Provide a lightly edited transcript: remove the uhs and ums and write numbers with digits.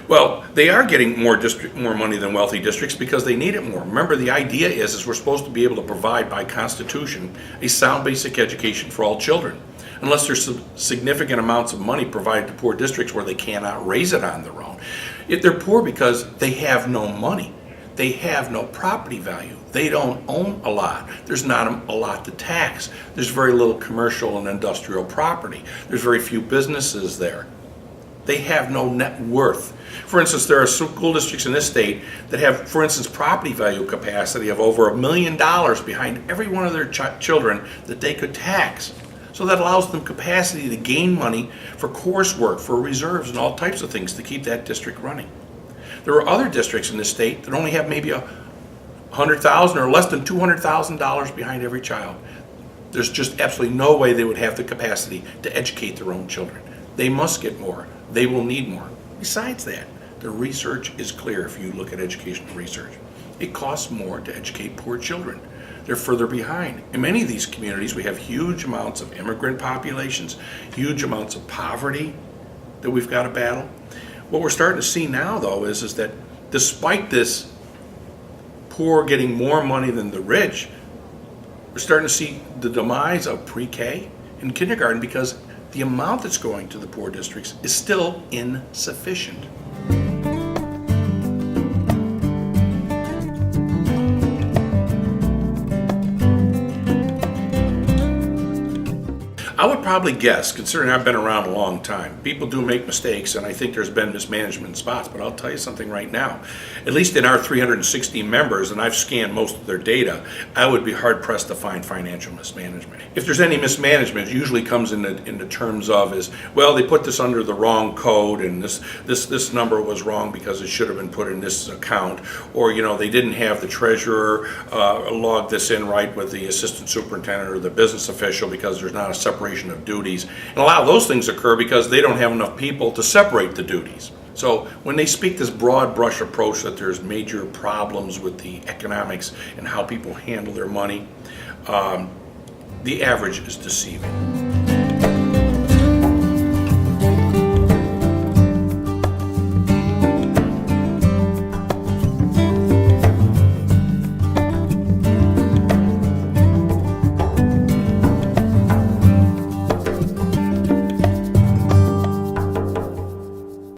Well, they are getting more money than wealthy districts because they need it more. Remember, the idea is we're supposed to be able to provide by Constitution a sound basic education for all children. Unless there's some significant amounts of money provided to poor districts where they cannot raise it on their own. If they're poor because they have no money, they have no property value, they don't own a lot, there's not a lot to tax, there's very little commercial and industrial property, there's very few businesses there. They have no net worth. For instance, there are school districts in this state that have, for instance, property value capacity of over $1 million behind every one of their children that they could tax. So that allows them capacity to gain money for coursework, for reserves, and all types of things to keep that district running. There are other districts in this state that only have maybe $100,000 or less than $200,000 behind every child. There's just absolutely no way they would have the capacity to educate their own children. They must get more. They will need more. Besides that, the research is clear if you look at educational research. It costs more to educate poor children. They're further behind. In many of these communities, we have huge amounts of immigrant populations, huge amounts of poverty that we've got to battle. What we're starting to see now, though, is that despite this poor getting more money than the rich, we're starting to see the demise of pre-K and kindergarten because the amount that's going to the poor districts is still insufficient. I would probably guess, considering I've been around a long time, people do make mistakes, and I think there's been mismanagement in spots, but I'll tell you something right now. At least in our 360 members, and I've scanned most of their data, I would be hard-pressed to find financial mismanagement. If there's any mismanagement, it usually comes in the terms of well, they put this under the wrong code, and this number was wrong because it should have been put in this account, or they didn't have the treasurer log this in right with the assistant superintendent or the business official because there's not a separation of duties. And a lot of those things occur because they don't have enough people to separate the duties. So when they speak this broad brush approach that there's major problems with the economics and how people handle their money, the average is deceiving.